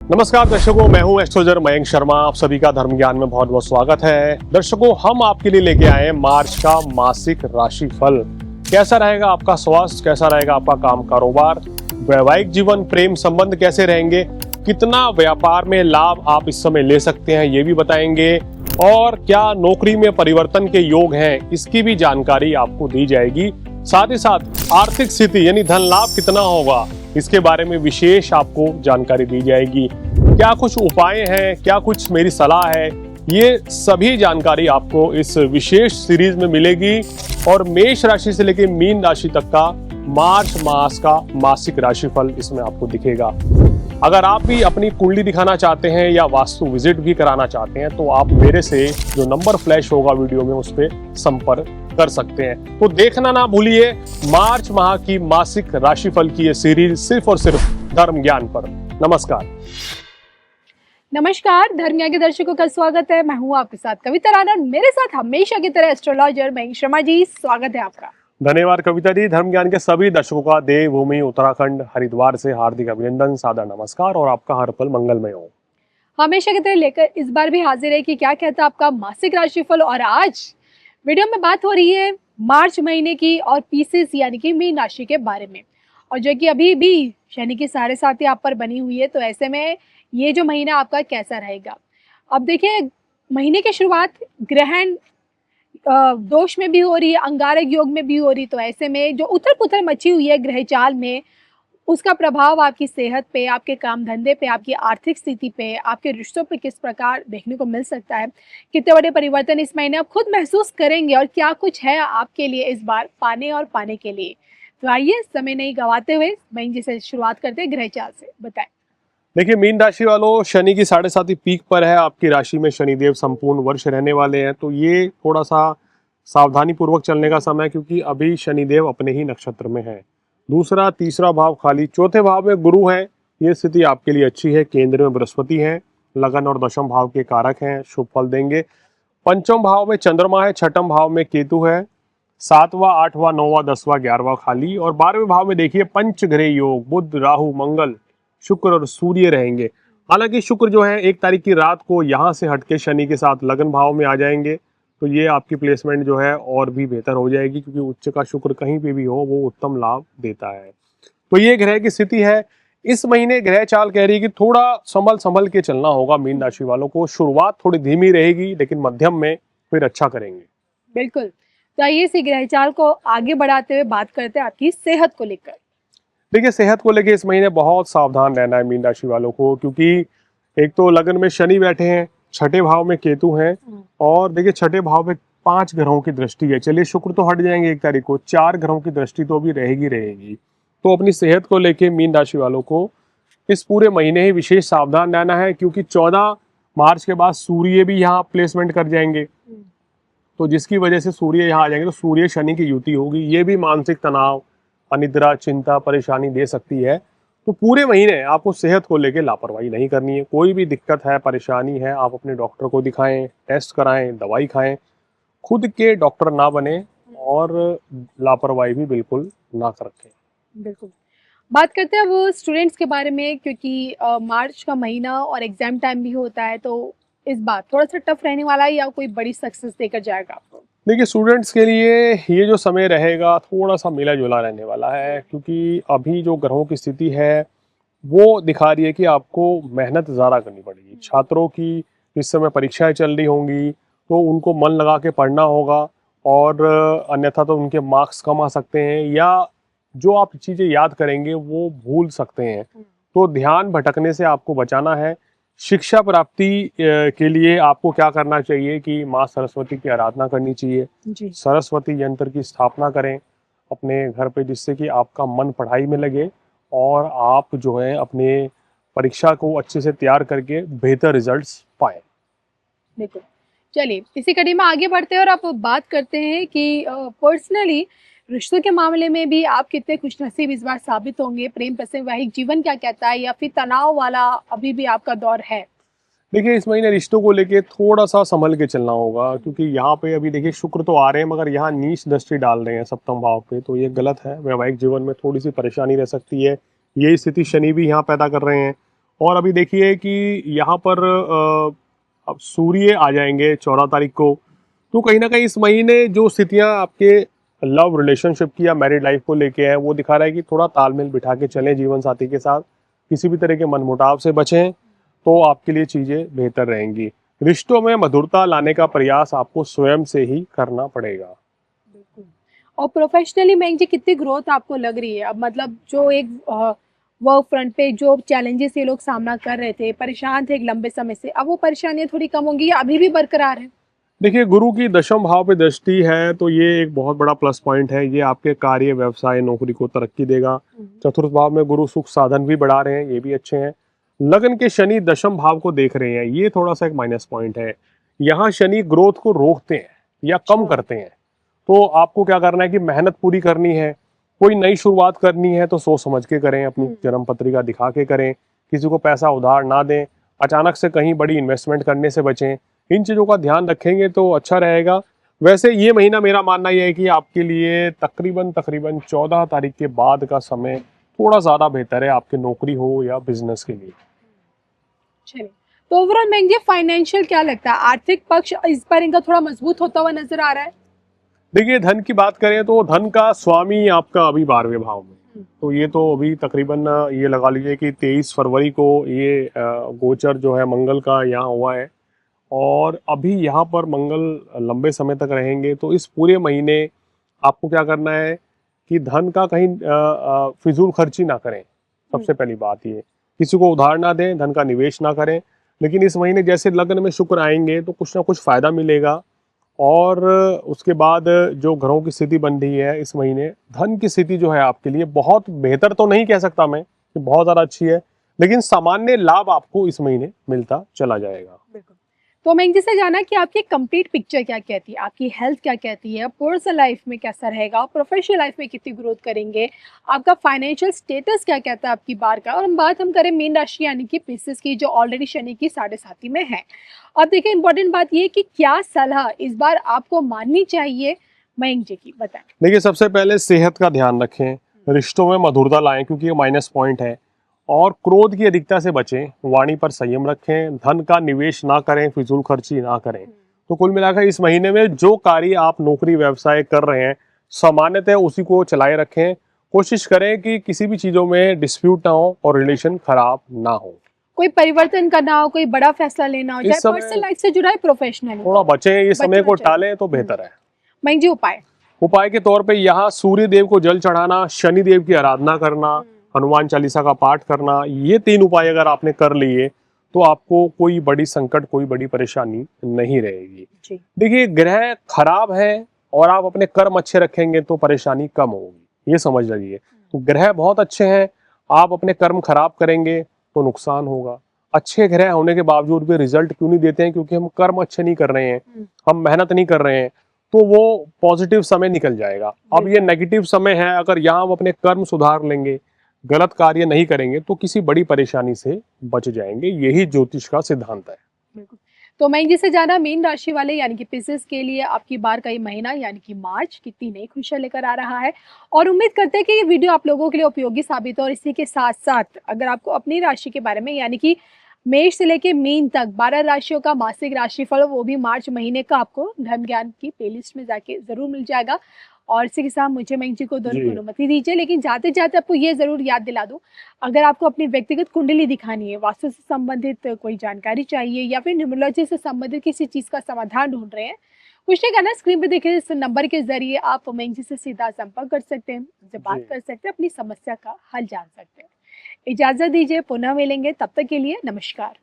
नमस्कार दर्शकों, मैं हूं एस्ट्रोलॉजर मयंक शर्मा। आप सभी का धर्म ज्ञान में बहुत बहुत स्वागत है। दर्शकों, हम आपके लिए लेके आए हैं मार्च का मासिक राशि फल। कैसा रहेगा आपका स्वास्थ्य, कैसा रहेगा आपका काम कारोबार, वैवाहिक जीवन, प्रेम संबंध कैसे रहेंगे, कितना व्यापार में लाभ आप इस समय ले सकते हैं ये भी बताएंगे, और क्या नौकरी में परिवर्तन के योग हैं इसकी भी जानकारी आपको दी जाएगी। साथ ही साथ आर्थिक स्थिति यानी धन लाभ कितना होगा इसके बारे में विशेष आपको जानकारी दी जाएगी। क्या कुछ उपाय हैं, क्या कुछ मेरी सलाह है, ये सभी जानकारी आपको इस विशेष सीरीज में मिलेगी। और मेष राशि से लेकर मीन राशि तक का मार्च मास का मासिक राशिफल इसमें आपको दिखेगा। अगर आप भी अपनी कुंडली दिखाना चाहते हैं या वास्तु विजिट भी कराना चाहते हैं तो आप मेरे से जो नंबर फ्लैश होगा वीडियो में उस पर संपर्क कर सकते हैं। तो देखना ना भूलिए मार्च माह की मासिक राशिफल की ये सीरीज सिर्फ और सिर्फ धर्म ज्ञान पर। नमस्कार। नमस्कार, धर्म ज्ञान के दर्शकों का स्वागत है। मैं हूँ आपके साथ कविता राणा, मेरे साथ हमेशा की तरह एस्ट्रोलॉजर मयंक शर्मा जी। स्वागत है आपका। धन्यवाद कविता जी। धर्म ज्ञान के सभी दर्शकों का देवभूमि उत्तराखंड हरिद्वार से हार्दिक अभिनंदन, सादर नमस्कार और आपका हर पल मंगलमय हो। हमेशा की तरह लेकर इस बार भी हाजिर है कि क्या कहता है आपका मासिक राशिफल। और आज वीडियो में बात हो रही है मार्च महीने की और पीसेस यानी कि मीन राशि के बारे में। और जो कि अभी भी शनि की साढ़े साथी आप पर बनी हुई है, तो ऐसे में ये जो महीना आपका कैसा रहेगा। अब देखिए, महीने की शुरुआत ग्रहण दोष में भी हो रही है, अंगारक योग में भी हो रही, तो ऐसे में जो उथल पुथल मची हुई है ग्रह चाल में, उसका प्रभाव आपकी सेहत पे, आपके काम धंधे पे, आपकी आर्थिक स्थिति पे, आपके रिश्तों पे किस प्रकार देखने को मिल सकता है। कितने बड़े परिवर्तन इस महीने आप खुद महसूस करेंगे और क्या कुछ है आपके लिए इस बार पाने के लिए। तो आइए समय नहीं गवाते हुए महीने जी से शुरुआत करते हैं ग्रह चाल से। बताएं। देखिए मीन राशि वालों, शनि की साढ़े साथी पीक पर है। आपकी राशि में शनिदेव संपूर्ण वर्ष रहने वाले हैं, तो ये थोड़ा सा सावधानी पूर्वक चलने का समय है क्योंकि अभी शनिदेव अपने ही नक्षत्र में है। दूसरा तीसरा भाव खाली, चौथे भाव में गुरु है। ये स्थिति आपके लिए अच्छी है। केंद्र में बृहस्पति है, लगन और दशम भाव के कारक हैं, शुभ फल देंगे। पंचम भाव में चंद्रमा है, छठम भाव में केतु है, सातवां आठवां नौवां 10वां 11वां खाली, और 12वें भाव में देखिए पंचग्रह योग, बुध राहु मंगल शुक्र और सूर्य रहेंगे। हालांकि शुक्र जो है 1 तारीख की रात को यहाँ से हटके शनि के साथ लगन भाव में आ जाएंगे, तो ये आपकी प्लेसमेंट जो है और भी बेहतर हो जाएगी क्योंकि उच्च का शुक्र कहीं पे भी हो वो उत्तम लाभ देता है। तो ये ग्रह की स्थिति है। इस महीने ग्रह चाल कह रही है कि थोड़ा संभल के चलना होगा मीन राशि वालों को। शुरुआत थोड़ी धीमी रहेगी लेकिन मध्यम में फिर अच्छा करेंगे। बिल्कुल। तो आइए इसी ग्रह चाल को आगे बढ़ाते हुए बात करते हैं आपकी सेहत को लेकर। देखिए सेहत को लेके इस महीने बहुत सावधान रहना है मीन राशि वालों को, क्योंकि एक तो लगन में शनि बैठे हैं, छठे भाव में केतु हैं, और देखिए छठे भाव में 5 ग्रहों की दृष्टि है। चलिए शुक्र तो हट जाएंगे 1 तारीख को, 4 ग्रहों की दृष्टि तो अभी रहेगी। तो अपनी सेहत को लेके मीन राशि वालों को इस पूरे महीने ही विशेष सावधान रहना है, क्योंकि 14 मार्च के बाद सूर्य भी यहाँ प्लेसमेंट कर जाएंगे, तो जिसकी वजह से सूर्य यहाँ आ जाएंगे तो सूर्य शनि की युति होगी। ये भी मानसिक तनाव, अनिद्रा, चिंता, परेशानी दे सकती है। तो पूरे महीने आपको सेहत को लेकर लापरवाही नहीं करनी है। कोई भी दिक्कत है, परेशानी है, आप अपने डॉक्टर को दिखाएं, टेस्ट कराएं, दवाई खाएं। खुद के डॉक्टर ना बने और लापरवाही भी बिल्कुल ना रखें। बिल्कुल। बात करते हैं वो स्टूडेंट्स के बारे में, क्योंकि मार्च का महीना और एग्जाम टाइम भी होता है, तो इस बार थोड़ा सा टफ रहने वाला है या कोई बड़ी सक्सेस देकर जाएगा आपको। देखिए स्टूडेंट्स के लिए ये जो समय रहेगा थोड़ा सा मिला जुला रहने वाला है, क्योंकि अभी जो ग्रहों की स्थिति है वो दिखा रही है कि आपको मेहनत ज़्यादा करनी पड़ेगी। छात्रों की इस समय परीक्षाएं चल रही होंगी तो उनको मन लगा के पढ़ना होगा, और अन्यथा तो उनके मार्क्स कम आ सकते हैं या जो आप चीज़ें याद करेंगे वो भूल सकते हैं। तो ध्यान भटकने से आपको बचाना है। शिक्षा प्राप्ति के लिए आपको क्या करना चाहिए कि माँ सरस्वती की आराधना करनी चाहिए जी। सरस्वती यंत्र की स्थापना करें अपने घर पे, जिससे कि आपका मन पढ़ाई में लगे और आप जो है अपने परीक्षा को अच्छे से तैयार करके बेहतर रिजल्ट्स पाएं। बिल्कुल। चलिए इसी कड़ी में आगे बढ़ते हैं और आप बात करते हैं कि पर्सनली रिश्तों के मामले में भी आप कितने खुशनसीब इस बार साबित होंगे। प्रेम प्रसंग, वैवाहिक जीवन क्या कहता है, या फिर तनाव वाला अभी भी आपका दौर है। देखिए इस महीने रिश्तों को लेके थोड़ा सा संभल के चलना होगा, क्योंकि यहाँ पे अभी देखिए शुक्र तो आ रहे हैं मगर यहाँ नीच दृष्टि डाल रहे हैं सप्तम भाव पे, तो ये गलत है। वैवाहिक जीवन में थोड़ी सी परेशानी रह सकती है। यही स्थिति शनि भी यहाँ पैदा कर रहे हैं, और अभी देखिए कि यहाँ पर अब सूर्य आ जाएंगे 14 तारीख को, तो कहीं ना कहीं इस महीने जो स्थितियां आपके लव रिलेशनशिप की या मैरिड लाइफ को लेके है वो दिखा रहा है कि थोड़ा तालमेल बिठा के चलें जीवन साथी के साथ, किसी भी तरह के मनमुटाव से बचें तो आपके लिए चीजें बेहतर रहेंगी। रिश्तों में मधुरता लाने का प्रयास आपको स्वयं से ही करना पड़ेगा। बिल्कुल। और प्रोफेशनली मयंक जी कितनी ग्रोथ आपको लग रही है अब, मतलब जो एक वर्क फ्रंट पे जो चैलेंजेस ये लोग सामना कर रहे थे, परेशान थे एक लंबे समय से, अब वो परेशानियां थोड़ी कम होंगी या अभी भी बरकरार है? देखिए, गुरु की दशम भाव पे दृष्टि है तो ये एक बहुत बड़ा प्लस पॉइंट है। ये आपके कार्य, व्यवसाय, नौकरी को तरक्की देगा। चतुर्थ भाव में गुरु सुख साधन भी बढ़ा रहे हैं, ये भी अच्छे हैं। लगन के शनि दशम भाव को देख रहे हैं, ये थोड़ा सा एक माइनस पॉइंट है। यहाँ शनि ग्रोथ को रोकते हैं या कम करते हैं, तो आपको क्या करना है कि मेहनत पूरी करनी है। कोई नई शुरुआत करनी है तो सोच समझ के करें, अपनी जन्म पत्रिका दिखा के करें, किसी को पैसा उधार ना दें, अचानक से कहीं बड़ी इन्वेस्टमेंट करने से बचें। इन चीज़ों का ध्यान रखेंगे तो अच्छा रहेगा। वैसे ये महीना मेरा मानना यह है कि आपके लिए तकरीबन 14 तारीख के बाद का समय थोड़ा ज़्यादा बेहतर है, आपकी नौकरी हो या बिजनेस के लिए। चलिए, तो ओवरऑल मयंक जी फाइनेंशियल क्या लगता है, आर्थिक पक्ष इस बार इनका थोड़ा मजबूत होता हुआ नजर आ रहा है? देखिए, धन की बात करें तो धन का स्वामी आपका अभी 12वें भाव में, तो ये तो अभी तकरीबन ये लगा लीजिए कि 23 फरवरी को ये गोचर जो है मंगल का यहाँ हुआ है, और अभी यहाँ पर मंगल लंबे समय तक रहेंगे। तो इस पूरे महीने आपको क्या करना है कि धन का कहीं फिजूल खर्ची ना करें। सबसे पहली बात ये, किसी को उधार ना दें, धन का निवेश ना करें। लेकिन इस महीने जैसे लग्न में शुक्र आएंगे तो कुछ ना कुछ फायदा मिलेगा। और उसके बाद जो घरों की स्थिति बन रही है इस महीने, धन की स्थिति जो है आपके लिए बहुत बेहतर तो नहीं कह सकता मैं कि बहुत ज़्यादा अच्छी है, लेकिन सामान्य लाभ आपको इस महीने मिलता चला जाएगा। बिल्कुल। तो मयंक जी से जाना कि आपकी कंप्लीट पिक्चर क्या कहती है, आपकी हेल्थ क्या कहती है, पर्सनल लाइफ में कैसा रहेगा, प्रोफेशनल लाइफ में कितनी ग्रोथ करेंगे, आपका फाइनेंशियल स्टेटस क्या कहता है आपकी बार का। और हम करें मीन राशि यानी कि पिस्सिस की, जो ऑलरेडी शनि की 7.5 में है। अब देखिए, इंपॉर्टेंट बात ये कि क्या सलाह इस बार आपको माननी चाहिए, मयंक जी की बताएं। देखिए, सबसे पहले सेहत का ध्यान रखें, रिश्तों में मधुरता लाएं क्योंकि ये माइनस पॉइंट है, और क्रोध की अधिकता से बचें, वाणी पर संयम रखें, धन का निवेश ना करें, फिजूल खर्ची ना करें। तो कुल मिलाकर इस महीने में जो कार्य आप नौकरी व्यवसाय कर रहे हैं सामान्यतः उसी को चलाए रखें। कोशिश करें कि किसी भी चीज़ों में डिस्प्यूट ना हो और रिलेशन खराब ना हो। कोई परिवर्तन करना हो, कोई बड़ा फैसला लेना हो, चाहे पर्सनल लाइफ से जुड़ा है, प्रोफेशनल, थोड़ा बचें, इस समय को टालें तो बेहतर है। मयंक जी उपाय? उपाय के तौर पे यहाँ सूर्य देव को जल चढ़ाना, शनि देव की आराधना करना, हनुमान चालीसा का पाठ करना, ये 3 उपाय अगर आपने कर लिए तो आपको कोई बड़ी संकट, कोई बड़ी परेशानी नहीं रहेगी। देखिए, ग्रह खराब है और आप अपने कर्म अच्छे रखेंगे तो परेशानी कम होगी, ये समझ लीजिए। तो ग्रह बहुत अच्छे हैं, आप अपने कर्म खराब करेंगे तो नुकसान होगा। अच्छे ग्रह होने के बावजूद भी रिजल्ट क्यों नहीं देते हैं? क्योंकि हम कर्म अच्छे नहीं कर रहे हैं, हम मेहनत नहीं कर रहे हैं, तो वो पॉजिटिव समय निकल जाएगा। अब ये नेगेटिव समय है, अगर यहाँ हम अपने कर्म सुधार लेंगे, गलत कार्य नहीं करेंगे तो किसी बड़ी परेशानी से बच जाएंगे। यही ज्योतिष का सिद्धांत है। बिल्कुल। तो मयंक जी से जाना मीन राशि वाले यानी कि पिस्सिस के लिए आपकी बार का ये महीना यानी कि मार्च कितनी नई खुशियां लेकर आ रहा है, और उम्मीद करते हैं कि ये वीडियो आप लोगों के लिए उपयोगी साबित हो। और इसी के साथ साथ अगर आपको अपनी राशि के बारे में यानी कि मेष से लेके मीन तक 12 राशियों का मासिक राशिफल, वो भी मार्च महीने का, आपको धर्म ज्ञान की प्लेलिस्ट में जाके जरूर मिल जाएगा। और इसी के साथ मुझे मयंक जी को दोनों को अनुमति दीजिए, लेकिन जाते जाते आपको ये जरूर याद दिला दूं, अगर आपको अपनी व्यक्तिगत कुंडली दिखानी है, वास्तु से संबंधित कोई जानकारी चाहिए, या फिर न्यूमरोलॉजी से संबंधित किसी चीज का समाधान ढूंढ रहे हैं, कुछ नहीं करना, स्क्रीन पर देखे इस नंबर के जरिए आप मयंक जी से सीधा संपर्क कर सकते हैं, उनसे बात कर सकते हैं, अपनी समस्या का हल जान सकते हैं। इजाजत दीजिए, पुनः मिलेंगे, तब तक के लिए नमस्कार।